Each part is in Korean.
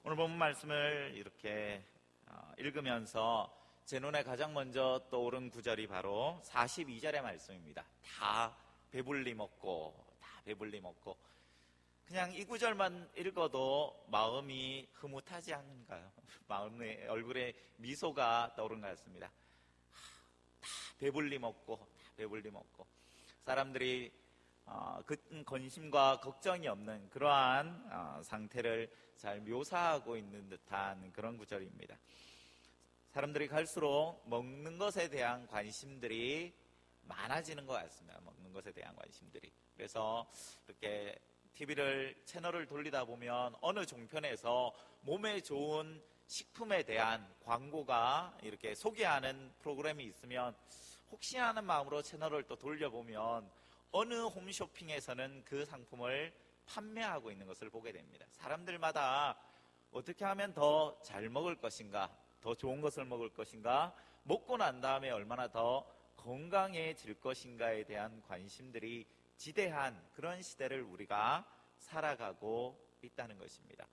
오늘 본 말씀을 이렇게 읽으면서 제 눈에 가장 먼저 떠오른 구절이 바로 42절의 말씀입니다. 다 배불리 먹고 그냥 이 구절만 읽어도 마음이 흐뭇하지 않은가요? 마음의 얼굴에 미소가 떠오른 것 같습니다. 다 배불리 먹고 사람들이 근심과 걱정이 없는 그러한 상태를 잘 묘사하고 있는 듯한 그런 구절입니다. 사람들이 갈수록 먹는 것에 대한 관심들이 많아지는 것 같습니다. 먹는 것에 대한 관심들이. 그래서 이렇게 채널을 돌리다 보면 어느 종편에서 몸에 좋은 식품에 대한 광고가 이렇게 소개하는 프로그램이 있으면 혹시나 하는 마음으로 채널을 또 돌려보면 어느 홈쇼핑에서는 그 상품을 판매하고 있는 것을 보게 됩니다. 사람들마다 어떻게 하면 더 잘 먹을 것인가, 더 좋은 것을 먹을 것인가, 먹고 난 다음에 얼마나 더 건강해질 것인가에 대한 관심들이 지대한 그런 시대를 우리가 살아가고 있다는 것입니다.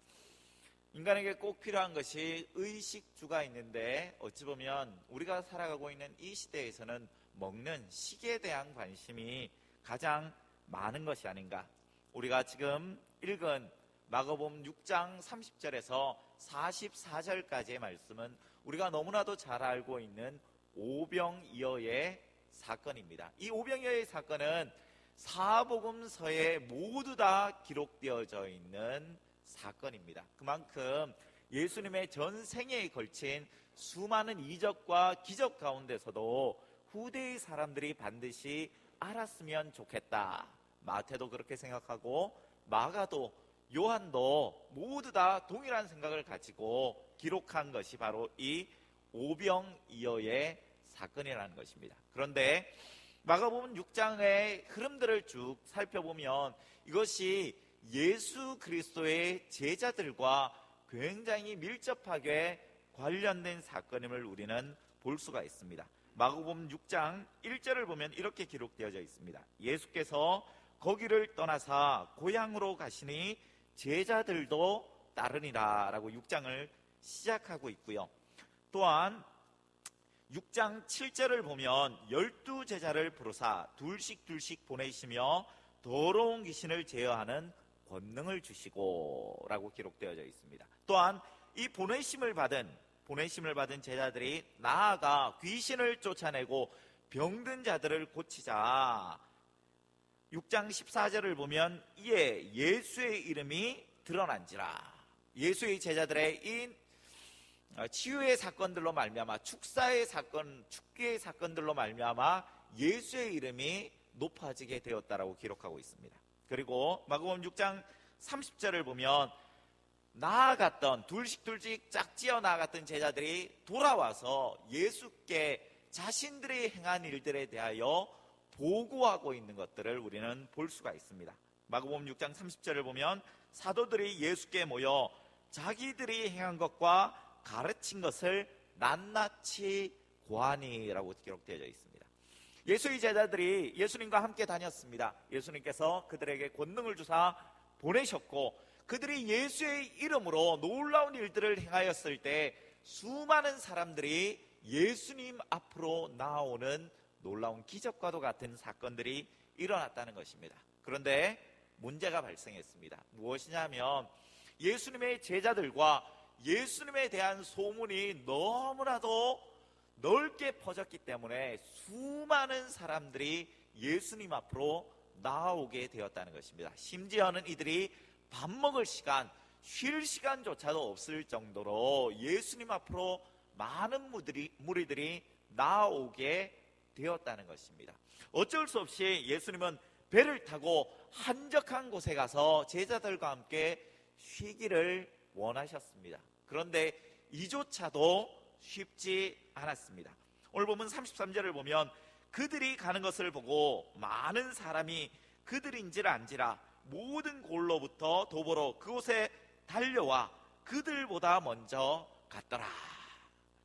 인간에게 꼭 필요한 것이 의식주가 있는데 어찌 보면 우리가 살아가고 있는 이 시대에서는 먹는 식에 대한 관심이 가장 많은 것이 아닌가. 우리가 지금 읽은 마가복음 6장 30절에서 44절까지의 말씀은 우리가 너무나도 잘 알고 있는 오병이어의 사건입니다. 이 오병이어의 사건은 사복음서에 모두 다 기록되어져 있는 사건입니다. 그만큼 예수님의 전 생애에 걸친 수많은 이적과 기적 가운데서도 후대의 사람들이 반드시 알았으면 좋겠다. 마태도 그렇게 생각하고 마가도 요한도 모두 다 동일한 생각을 가지고 기록한 것이 바로 이 오병이어의 사건이라는 것입니다. 그런데 마가복음 6장의 흐름들을 쭉 살펴보면 이것이 예수 그리스도의 제자들과 굉장히 밀접하게 관련된 사건임을 우리는 볼 수가 있습니다. 마가복음 6장 1절을 보면 이렇게 기록되어져 있습니다. 예수께서 거기를 떠나사 고향으로 가시니 제자들도 따르니라 라고 6장을 시작하고 있고요. 또한 6장 7절을 보면 12제자를 부르사 둘씩 보내시며 더러운 귀신을 제어하는 권능을 주시고 라고 기록되어져 있습니다. 또한 이 보내심을 받은 제자들이 나아가 귀신을 쫓아내고 병든 자들을 고치자. 6장 14절을 보면 이에 예수의 이름이 드러난지라. 예수의 제자들의 이 치유의 사건들로 말미암아 축사의 사건, 축기의 사건들로 말미암아 예수의 이름이 높아지게 되었다라고 기록하고 있습니다. 그리고 마가복음 6장 30절을 보면 나아갔던 둘씩 짝지어 나아갔던 제자들이 돌아와서 예수께 자신들이 행한 일들에 대하여 보고하고 있는 것들을 우리는 볼 수가 있습니다. 마가복음 6장 30절을 보면 사도들이 예수께 모여 자기들이 행한 것과 가르친 것을 낱낱이 고하니라고 기록되어 있습니다. 예수의 제자들이 예수님과 함께 다녔습니다. 예수님께서 그들에게 권능을 주사 보내셨고 그들이 예수의 이름으로 놀라운 일들을 행하였을 때 수많은 사람들이 예수님 앞으로 나오는 놀라운 기적과도 같은 사건들이 일어났다는 것입니다. 그런데 문제가 발생했습니다. 무엇이냐면 예수님의 제자들과 예수님에 대한 소문이 너무나도 넓게 퍼졌기 때문에 수많은 사람들이 예수님 앞으로 나오게 되었다는 것입니다. 심지어는 이들이 밥 먹을 시간, 쉴 시간조차도 없을 정도로 예수님 앞으로 많은 무리들이 나오게 되었다는 것입니다. 어쩔 수 없이 예수님은 배를 타고 한적한 곳에 가서 제자들과 함께 쉬기를 원하셨습니다. 그런데 이조차도 쉽지 않았습니다. 오늘 보면 33절을 보면 그들이 가는 것을 보고 많은 사람이 그들인지를 안지라 모든 골로부터 도보로 그곳에 달려와 그들보다 먼저 갔더라.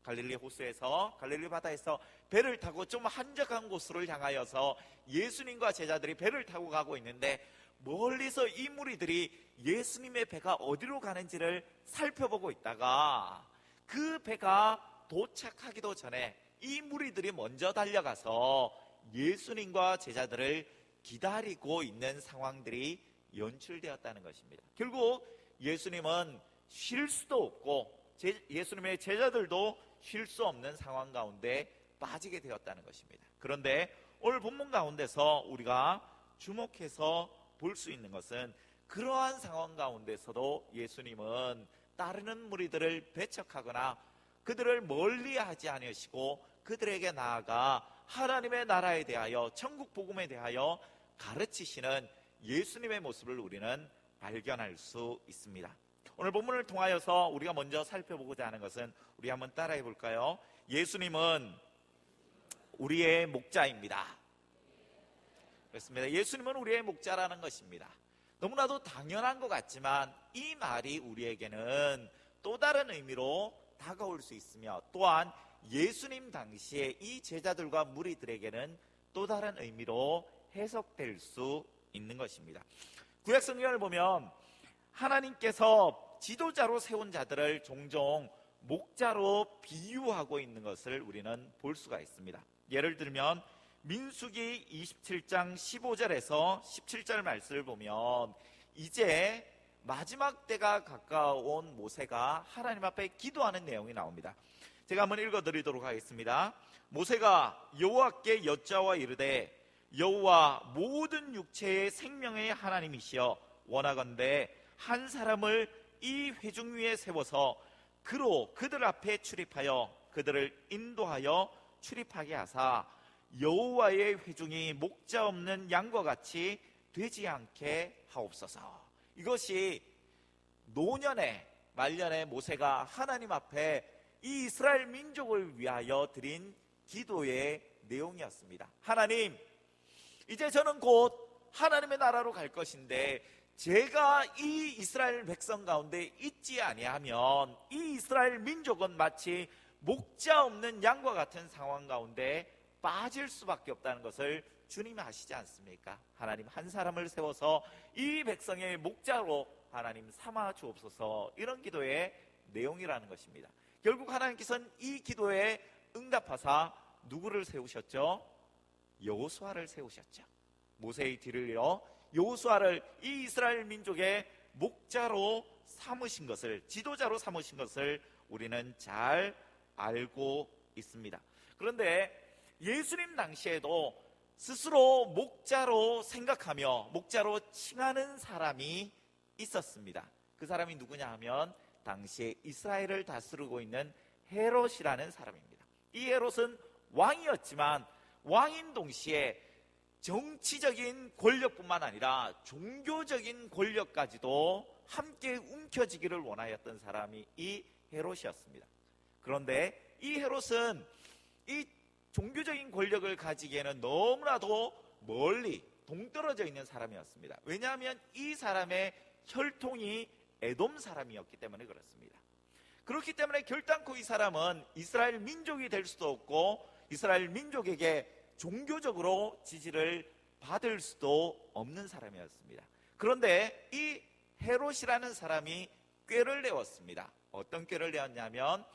갈릴리 호수에서, 갈릴리 바다에서 배를 타고 좀 한적한 곳으로 향하여서 예수님과 제자들이 배를 타고 가고 있는데, 멀리서 이 무리들이 예수님의 배가 어디로 가는지를 살펴보고 있다가 그 배가 도착하기도 전에 이 무리들이 먼저 달려가서 예수님과 제자들을 기다리고 있는 상황들이 연출되었다는 것입니다. 결국 예수님은 쉴 수도 없고 예수님의 제자들도 쉴 수 없는 상황 가운데 빠지게 되었다는 것입니다. 그런데 오늘 본문 가운데서 우리가 주목해서 볼 수 있는 것은, 그러한 상황 가운데서도 예수님은 따르는 무리들을 배척하거나 그들을 멀리하지 않으시고 그들에게 나아가 하나님의 나라에 대하여, 천국 복음에 대하여 가르치시는 예수님의 모습을 우리는 발견할 수 있습니다. 오늘 본문을 통하여서 우리가 먼저 살펴보고자 하는 것은, 우리 한번 따라해 볼까요? 예수님은 우리의 목자입니다. 그렇습니다. 예수님은 우리의 목자라는 것입니다. 너무나도 당연한 것 같지만 이 말이 우리에게는 또 다른 의미로 다가올 수 있으며, 또한 예수님 당시에 이 제자들과 무리들에게는 또 다른 의미로 해석될 수 있는 것입니다. 구약 성경을 보면 하나님께서 지도자로 세운 자들을 종종 목자로 비유하고 있는 것을 우리는 볼 수가 있습니다. 예를 들면 민수기 27장 15절에서 17절 말씀을 보면, 이제 마지막 때가 가까운 모세가 하나님 앞에 기도하는 내용이 나옵니다. 제가 한번 읽어드리도록 하겠습니다. 모세가 여호와께 여짜와 이르되, 여호와 모든 육체의 생명의 하나님이시여, 원하건대 한 사람을 이 회중 위에 세워서 그로 그들 앞에 출입하여 그들을 인도하여 출입하게 하사 여호와의 회중이 목자 없는 양과 같이 되지 않게 하옵소서. 이것이 노년에 말년에 모세가 하나님 앞에 이 이스라엘 민족을 위하여 드린 기도의 내용이었습니다. 하나님, 이제 저는 곧 하나님의 나라로 갈 것인데 제가 이 이스라엘 백성 가운데 있지 아니하면 이 이스라엘 민족은 마치 목자 없는 양과 같은 상황 가운데 빠질 수밖에 없다는 것을 주님이 아시지 않습니까? 하나님, 한 사람을 세워서 이 백성의 목자로 하나님 삼아 주옵소서. 이런 기도의 내용이라는 것입니다. 결국 하나님께서는 이 기도에 응답하사 누구를 세우셨죠? 여호수아를 세우셨죠. 모세의 뒤를 이어 여호수아를 이 이스라엘 민족의 목자로 삼으신 것을, 지도자로 삼으신 것을 우리는 잘 알고 있습니다. 그런데 예수님 당시에도 스스로 목자로 생각하며 목자로 칭하는 사람이 있었습니다. 그 사람이 누구냐 하면 당시에 이스라엘을 다스리고 있는 헤롯이라는 사람입니다. 이 헤롯은 왕이었지만 왕인 동시에 정치적인 권력뿐만 아니라 종교적인 권력까지도 함께 움켜쥐기를 원하였던 사람이 이 헤롯이었습니다. 그런데 이 헤롯은 이 종교적인 권력을 가지기에는 너무나도 멀리 동떨어져 있는 사람이었습니다. 왜냐하면 이 사람의 혈통이 에돔 사람이었기 때문에 그렇습니다. 그렇기 때문에 결단코 이 사람은 이스라엘 민족이 될 수도 없고 이스라엘 민족에게 종교적으로 지지를 받을 수도 없는 사람이었습니다. 그런데 이 헤롯이라는 사람이 꾀를 내었습니다. 어떤 꾀를 내었냐면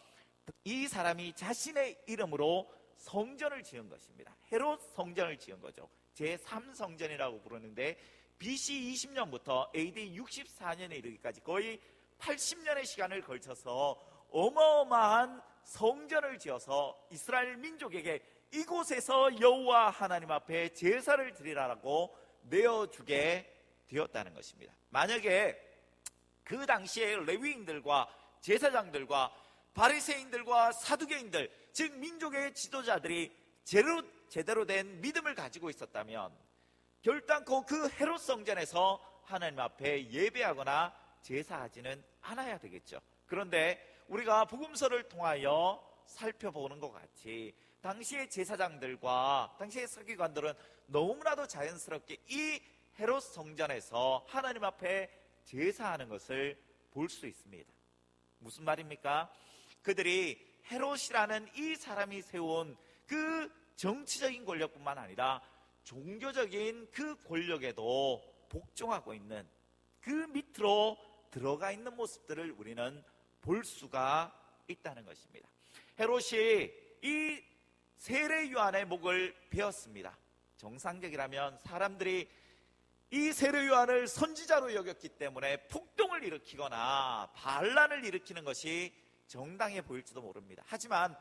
이 사람이 자신의 이름으로 성전을 지은 것입니다. 헤롯 성전을 지은 거죠. 제3성전이라고 부르는데 BC 20년부터 AD 64년에 이르기까지 거의 80년의 시간을 걸쳐서 어마어마한 성전을 지어서 이스라엘 민족에게 이곳에서 여호와 하나님 앞에 제사를 드리라고 내어주게 되었다는 것입니다. 만약에 그 당시에 레위인들과 제사장들과 바리새인들과 사두개인들, 즉 민족의 지도자들이 제대로 된 믿음을 가지고 있었다면 결단코 그 헤롯 성전에서 하나님 앞에 예배하거나 제사하지는 않아야 되겠죠. 그런데 우리가 복음서를 통하여 살펴보는 것 같이 당시의 제사장들과 당시의 서기관들은 너무나도 자연스럽게 이 헤롯 성전에서 하나님 앞에 제사하는 것을 볼 수 있습니다. 무슨 말입니까? 그들이 헤롯이라는 이 사람이 세운 그 정치적인 권력뿐만 아니라 종교적인 그 권력에도 복종하고 있는, 그 밑으로 들어가 있는 모습들을 우리는 볼 수가 있다는 것입니다. 헤롯이 이 세례 요한의 목을 베었습니다. 정상적이라면 사람들이 이 세례 요한을 선지자로 여겼기 때문에 폭동을 일으키거나 반란을 일으키는 것이 정당해 보일지도 모릅니다. 하지만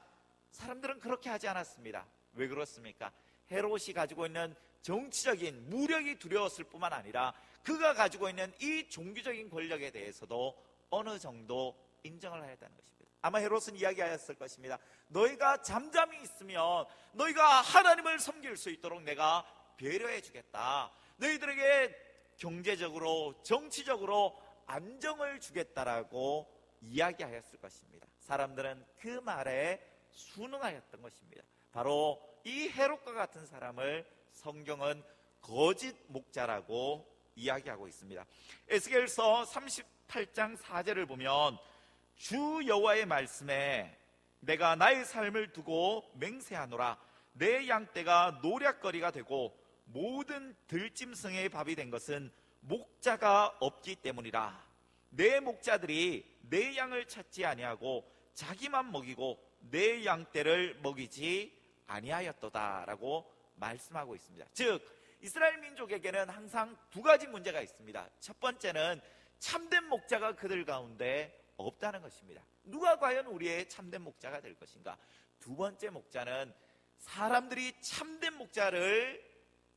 사람들은 그렇게 하지 않았습니다. 왜 그렇습니까? 헤롯이 가지고 있는 정치적인 무력이 두려웠을 뿐만 아니라 그가 가지고 있는 이 종교적인 권력에 대해서도 어느 정도 인정을 하였다는 것입니다. 아마 헤롯은 이야기하였을 것입니다. 너희가 잠잠히 있으면 너희가 하나님을 섬길 수 있도록 내가 배려해 주겠다. 너희들에게 경제적으로 정치적으로 안정을 주겠다라고 이야기하였을 것입니다. 사람들은 그 말에 순응하였던 것입니다. 바로 이 헤롯과 같은 사람을 성경은 거짓 목자라고 이야기하고 있습니다. 에스겔서 38장 4절을 보면 주 여호와의 말씀에 내가 나의 삶을 두고 맹세하노라. 내 양떼가 노략거리가 되고 모든 들짐승의 밥이 된 것은 목자가 없기 때문이라. 내 목자들이 내 양을 찾지 아니하고 자기만 먹이고 내 양떼를 먹이지 아니하였도다 라고 말씀하고 있습니다. 즉 이스라엘 민족에게는 항상 두 가지 문제가 있습니다. 첫 번째는 참된 목자가 그들 가운데 없다는 것입니다. 누가 과연 우리의 참된 목자가 될 것인가? 두 번째 목자는 사람들이 참된 목자를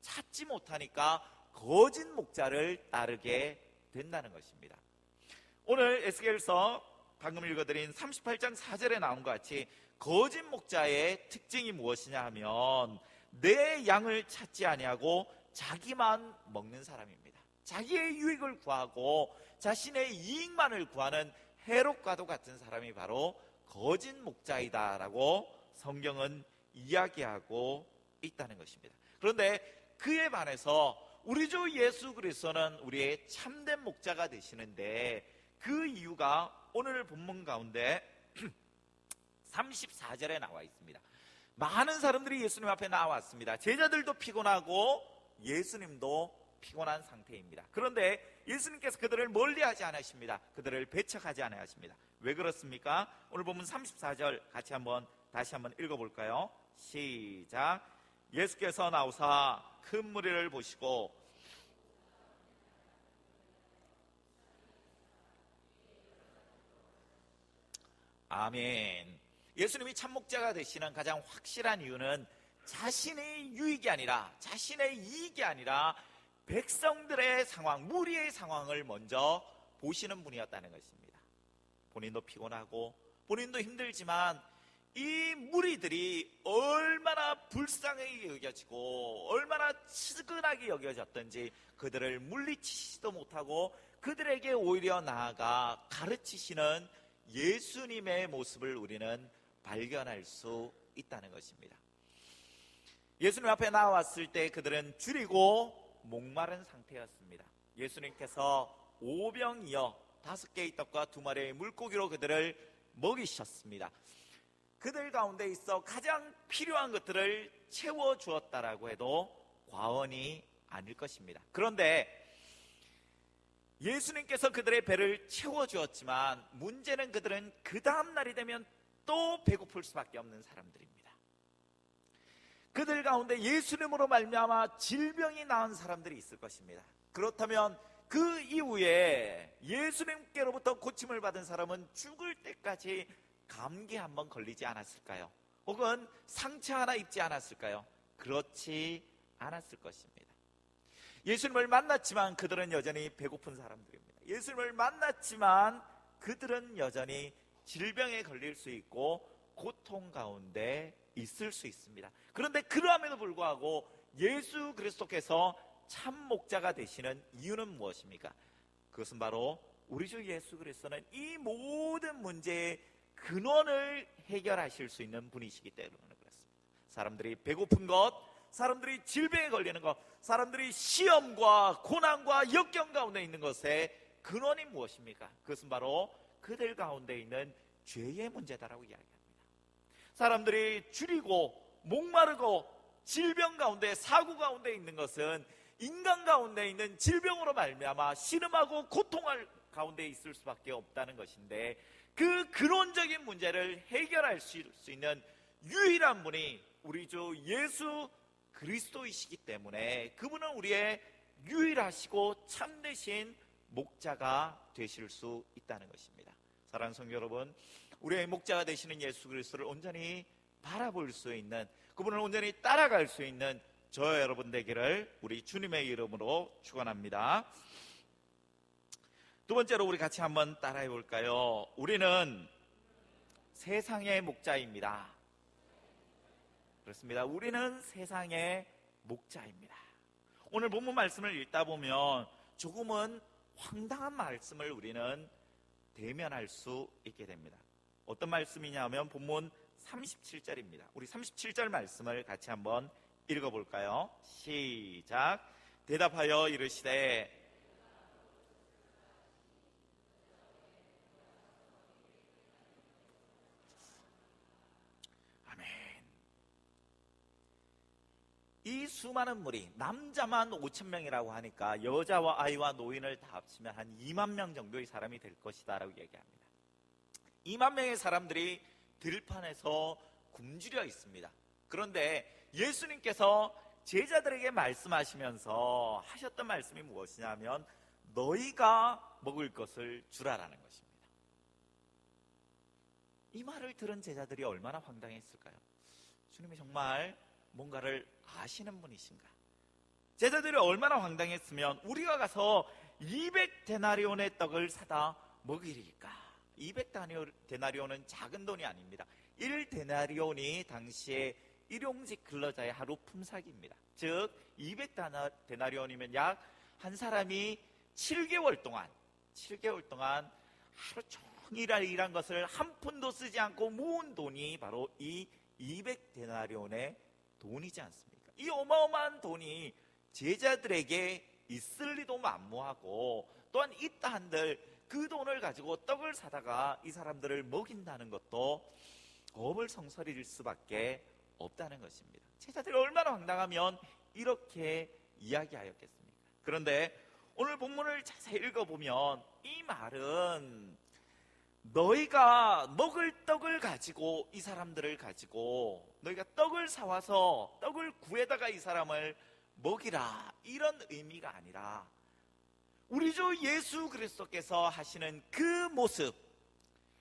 찾지 못하니까 거짓 목자를 따르게 된다는 것입니다. 오늘 에스겔서 방금 읽어드린 38장 4절에 나온 것 같이 거짓 목자의 특징이 무엇이냐 하면 내 양을 찾지 아니하고 자기만 먹는 사람입니다. 자기의 유익을 구하고 자신의 이익만을 구하는 헤롯과도 같은 사람이 바로 거짓 목자이다라고 성경은 이야기하고 있다는 것입니다. 그런데 그에 반해서 우리 주 예수 그리스도는 우리의 참된 목자가 되시는데 그 이유가 오늘 본문 가운데 34절에 나와 있습니다. 많은 사람들이 예수님 앞에 나왔습니다. 제자들도 피곤하고 예수님도 피곤한 상태입니다. 그런데 예수님께서 그들을 멀리하지 않으십니다. 그들을 배척하지 않으십니다. 왜 그렇습니까? 오늘 본문 34절 같이 다시 한번 읽어볼까요? 시작. 예수께서 나오사 큰 무리를 보시고 아멘. 예수님이 참목자가 되시는 가장 확실한 이유는 자신의 유익이 아니라, 자신의 이익이 아니라 백성들의 상황, 무리의 상황을 먼저 보시는 분이었다는 것입니다. 본인도 피곤하고 본인도 힘들지만 이 무리들이 얼마나 불쌍하게 여겨지고 얼마나 치근하게 여겨졌던지 그들을 물리치지도 못하고 그들에게 오히려 나아가 가르치시는 예수님의 모습을 우리는 발견할 수 있다는 것입니다. 예수님 앞에 나왔을 때 그들은 줄이고 목마른 상태였습니다. 예수님께서 오병이어 5개의 떡과 2마리의 물고기로 그들을 먹이셨습니다. 그들 가운데 있어 가장 필요한 것들을 채워주었다라고 해도 과언이 아닐 것입니다. 그런데 예수님께서 그들의 배를 채워주었지만 문제는 그들은 그 다음 날이 되면 또 배고플 수밖에 없는 사람들입니다. 그들 가운데 예수님으로 말미암아 질병이 나은 사람들이 있을 것입니다. 그렇다면 그 이후에 예수님께로부터 고침을 받은 사람은 죽을 때까지 감기 한번 걸리지 않았을까요? 혹은 상처 하나 입지 않았을까요? 그렇지 않았을 것입니다. 예수님을 만났지만 그들은 여전히 배고픈 사람들입니다. 예수님을 만났지만 그들은 여전히 질병에 걸릴 수 있고 고통 가운데 있을 수 있습니다. 그런데 그러함에도 불구하고 예수 그리스도께서 참 목자가 되시는 이유는 무엇입니까? 그것은 바로 우리 주 예수 그리스도는 이 모든 문제의 근원을 해결하실 수 있는 분이시기 때문에 그렇습니다. 사람들이 배고픈 것, 사람들이 질병에 걸리는 것, 사람들이 시험과 고난과 역경 가운데 있는 것의 근원이 무엇입니까? 그것은 바로 그들 가운데 있는 죄의 문제다라고 이야기합니다. 사람들이 줄이고 목마르고 질병 가운데, 사고 가운데 있는 것은 인간 가운데 있는 질병으로 말미암아 신음하고 고통할 가운데 있을 수밖에 없다는 것인데, 그 근원적인 문제를 해결할 수 있는 유일한 분이 우리 주 예수 그리스도이시기 때문에 그분은 우리의 유일하시고 참되신 목자가 되실 수 있다는 것입니다. 사랑하는 성도 여러분, 우리의 목자가 되시는 예수 그리스도를 온전히 바라볼 수 있는, 그분을 온전히 따라갈 수 있는 저와 여러분 되기를 우리 주님의 이름으로 축원합니다. 두 번째로 우리 같이 한번 따라해 볼까요? 우리는 세상의 목자입니다. 그렇습니다. 우리는 세상의 목자입니다. 오늘 본문 말씀을 읽다 보면 조금은 황당한 말씀을 우리는 대면할 수 있게 됩니다. 어떤 말씀이냐면 본문 37절입니다. 우리 37절 말씀을 같이 한번 읽어볼까요? 시작. 대답하여 이르시되 아멘. 이 수많은 무리, 남자만 5,000명이라고 하니까 여자와 아이와 노인을 다 합치면 한 2만 명 정도의 사람이 될 것이다 라고 얘기합니다. 2만 명의 사람들이 들판에서 굶주려 있습니다. 그런데 예수님께서 제자들에게 말씀하시면서 하셨던 말씀이 무엇이냐면 너희가 먹을 것을 주라라는 것입니다. 이 말을 들은 제자들이 얼마나 황당했을까요? 주님이 정말 뭔가를 아시는 분이신가? 제자들이 얼마나 황당했으면 우리가 가서 200데나리온의 떡을 사다 먹이리까? 200데나리온은 작은 돈이 아닙니다. 1데나리온이 당시에 일용직 근로자의 하루 품삯입니다. 즉 200데나리온이면 약 한 사람이 7개월 동안 하루 종일 일한 것을 한 푼도 쓰지 않고 모은 돈이 바로 이 200데나리온의 돈이지 않습니까? 이 어마어마한 돈이 제자들에게 있을 리도 만무하고, 또한 있다 한들 그 돈을 가지고 떡을 사다가 이 사람들을 먹인다는 것도 어불성설일 수밖에 없다는 것입니다. 제자들이 얼마나 황당하면 이렇게 이야기하였겠습니까? 그런데 오늘 본문을 자세히 읽어보면 이 말은 너희가 먹을 떡을 가지고, 이 사람들을 가지고 너희가 떡을 사와서 떡을 구해다가 이 사람을 먹이라, 이런 의미가 아니라 우리 주 예수 그리스도께서 하시는 그 모습,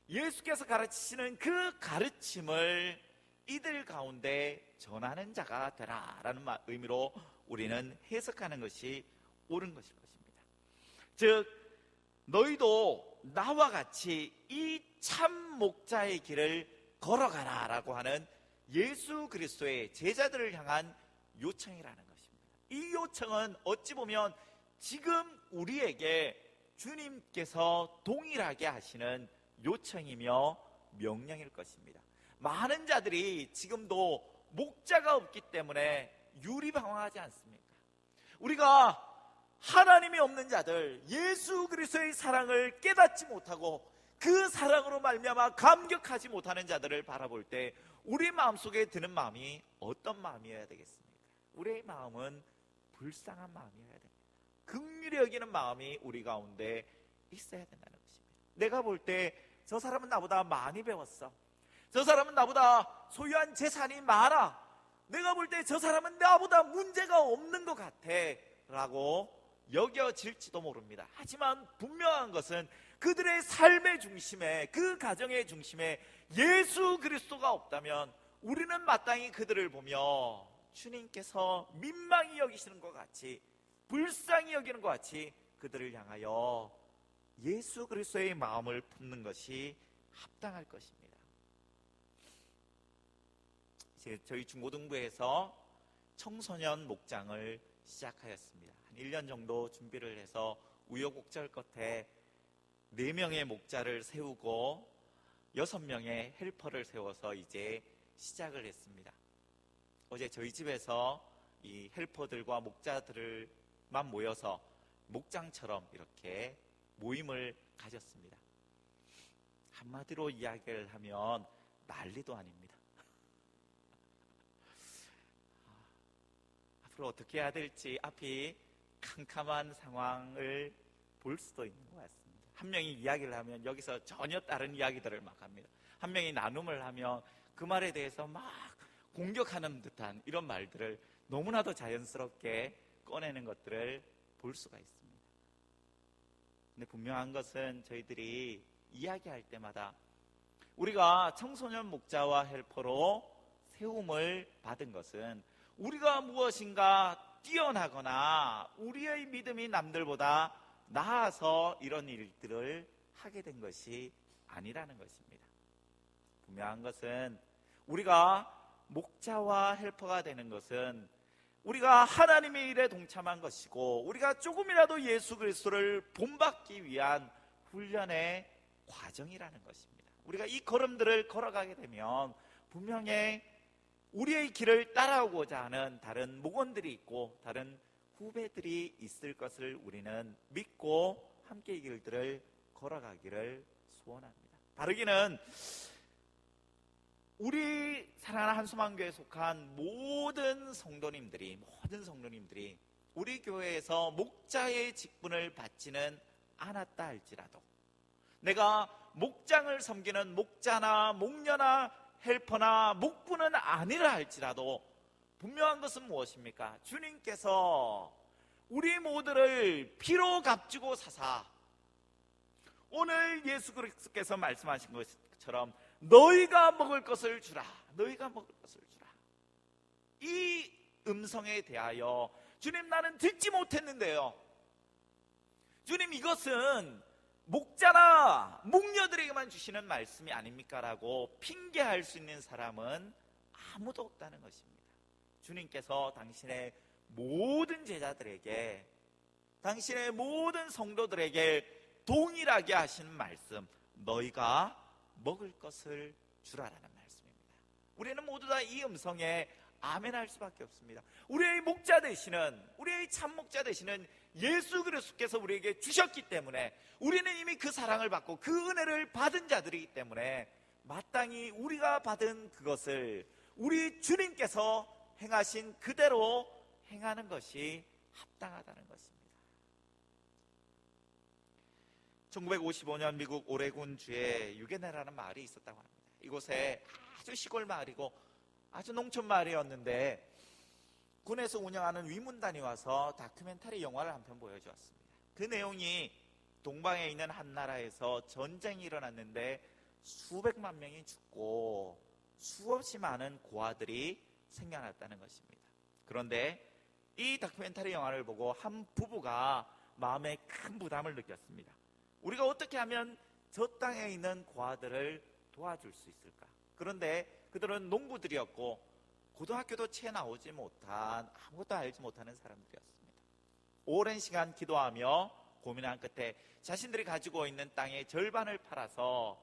예수께서 가르치시는 그 가르침을 이들 가운데 전하는 자가 되라라는 의미로 우리는 해석하는 것이 옳은 것일 것입니다. 즉 너희도 나와 같이 이 참 목자의 길을 걸어가라 라고 하는 예수 그리스도의 제자들을 향한 요청이라는 것입니다. 이 요청은 어찌 보면 지금 우리에게 주님께서 동일하게 하시는 요청이며 명령일 것입니다. 많은 자들이 지금도 목자가 없기 때문에 유리방황하지 않습니까? 우리가 하나님이 없는 자들, 예수 그리스도의 사랑을 깨닫지 못하고 그 사랑으로 말미암아 감격하지 못하는 자들을 바라볼 때 우리 마음속에 드는 마음이 어떤 마음이어야 되겠습니까? 우리의 마음은 불쌍한 마음이어야 됩니다. 긍휼히 여기는 마음이 우리 가운데 있어야 된다는 것입니다. 내가 볼 때 저 사람은 나보다 많이 배웠어, 저 사람은 나보다 소유한 재산이 많아, 내가 볼 때 저 사람은 나보다 문제가 없는 것 같아 라고 여겨질지도 모릅니다. 하지만 분명한 것은 그들의 삶의 중심에, 그 가정의 중심에 예수 그리스도가 없다면 우리는 마땅히 그들을 보며 주님께서 민망히 여기시는 것 같이, 불쌍히 여기는 것 같이 그들을 향하여 예수 그리스도의 마음을 품는 것이 합당할 것입니다. 이제 저희 중고등부에서 청소년 목장을 시작하였습니다. 한 1년 정도 준비를 해서 우여곡절 끝에 4명의 목자를 세우고 6명의 헬퍼를 세워서 이제 시작을 했습니다. 어제 저희 집에서 이 헬퍼들과 목자들만 모여서 목장처럼 이렇게 모임을 가졌습니다. 한마디로 이야기를 하면 난리도 아닙니다. 앞으로 어떻게 해야 될지 앞이 캄캄한 상황을 볼 수도 있는 것 같습니다. 한 명이 이야기를 하면 여기서 전혀 다른 이야기들을 막 합니다. 한 명이 나눔을 하면 그 말에 대해서 막 공격하는 듯한 이런 말들을 너무나도 자연스럽게 꺼내는 것들을 볼 수가 있습니다. 근데 분명한 것은 저희들이 이야기할 때마다 우리가 청소년 목자와 헬퍼로 세움을 받은 것은 우리가 무엇인가 뛰어나거나 우리의 믿음이 남들보다 나아서 이런 일들을 하게 된 것이 아니라는 것입니다. 분명한 것은 우리가 목자와 헬퍼가 되는 것은 우리가 하나님의 일에 동참한 것이고 우리가 조금이라도 예수 그리스도를 본받기 위한 훈련의 과정이라는 것입니다. 우리가 이 걸음들을 걸어가게 되면 분명히 우리의 길을 따라오고자 하는 다른 목원들이 있고 다른 후배들이 있을 것을 우리는 믿고 함께 이 길들을 걸어가기를 소원합니다. 바르기는 우리 사랑하는 한수만교회에 속한 모든 성도님들이 우리 교회에서 목자의 직분을 받지는 않았다 할지라도 내가 목장을 섬기는 목자나 목녀나 헬퍼나 목부는 아니라 할지라도 분명한 것은 무엇입니까? 주님께서 우리 모두를 피로 값주고 사사 오늘 예수 그리스도께서 말씀하신 것처럼 너희가 먹을 것을 주라. 너희가 먹을 것을 주라. 이 음성에 대하여 주님 나는 듣지 못했는데요. 주님 이것은 목자나 목녀들에게만 주시는 말씀이 아닙니까? 라고 핑계할 수 있는 사람은 아무도 없다는 것입니다. 주님께서 당신의 모든 제자들에게 당신의 모든 성도들에게 동일하게 하시는 말씀 너희가 먹을 것을 주라라는 말씀입니다. 우리는 모두 다 이 음성에 아멘할 수밖에 없습니다. 우리의 목자 되시는 우리의 참 목자 되시는 예수 그리스도께서 우리에게 주셨기 때문에 우리는 이미 그 사랑을 받고 그 은혜를 받은 자들이기 때문에 마땅히 우리가 받은 그것을 우리 주님께서 행하신 그대로 행하는 것이 합당하다는 것입니다. 1955년 미국 오레곤주에 유게네라는 마을이 있었다고 합니다. 이곳에 아주 시골 마을이고 아주 농촌 마을이었는데 군에서 운영하는 위문단이 와서 다큐멘터리 영화를 한 편 보여주었습니다. 그 내용이 동방에 있는 한 나라에서 전쟁이 일어났는데 수백만 명이 죽고 수없이 많은 고아들이 생겨났다는 것입니다. 그런데 이 다큐멘터리 영화를 보고 한 부부가 마음에 큰 부담을 느꼈습니다. 우리가 어떻게 하면 저 땅에 있는 고아들을 도와줄 수 있을까? 그런데 그들은 농부들이었고 고등학교도 채 나오지 못한 아무것도 알지 못하는 사람들이었습니다. 오랜 시간 기도하며 고민한 끝에 자신들이 가지고 있는 땅의 절반을 팔아서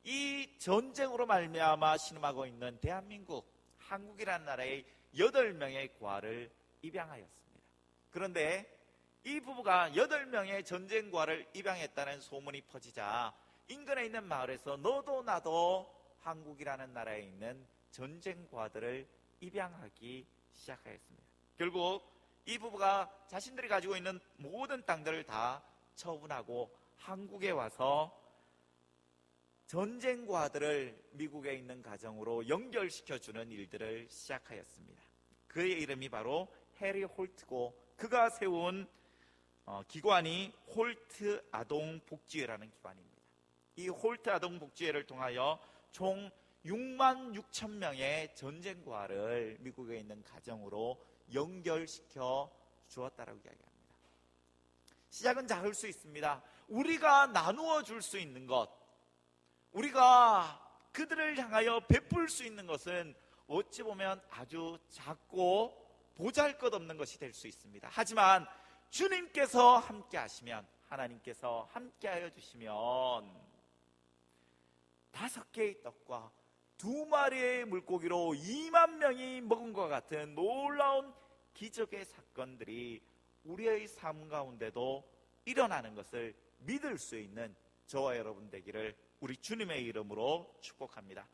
이 전쟁으로 말미암아 신음하고 있는 대한민국, 한국이라는 나라의 8명의 고아를 입양하였습니다. 그런데 이 부부가 8명의 전쟁 고아를 입양했다는 소문이 퍼지자 인근에 있는 마을에서 너도 나도 한국이라는 나라에 있는 전쟁 고아들을 입양하기 시작하였습니다. 결국 이 부부가 자신들이 가지고 있는 모든 땅들을 다 처분하고 한국에 와서 전쟁 고아들을 미국에 있는 가정으로 연결시켜주는 일들을 시작하였습니다. 그의 이름이 바로 해리 홀트고 그가 세운 기관이 홀트 아동복지회라는 기관입니다. 이 홀트 아동복지회를 통하여 총 6만 6천 명의 전쟁 고아를 미국에 있는 가정으로 연결시켜 주었다라고 이야기합니다. 시작은 작을 수 있습니다. 우리가 나누어 줄 수 있는 것, 우리가 그들을 향하여 베풀 수 있는 것은 어찌 보면 아주 작고 보잘것없는 것이 될 수 있습니다. 하지만 주님께서 함께 하시면, 하나님께서 함께 하여 주시면 5개의 떡과 2마리의 물고기로 2만 명이 먹은 것 같은 놀라운 기적의 사건들이 우리의 삶 가운데도 일어나는 것을 믿을 수 있는 저와 여러분 되기를 우리 주님의 이름으로 축복합니다.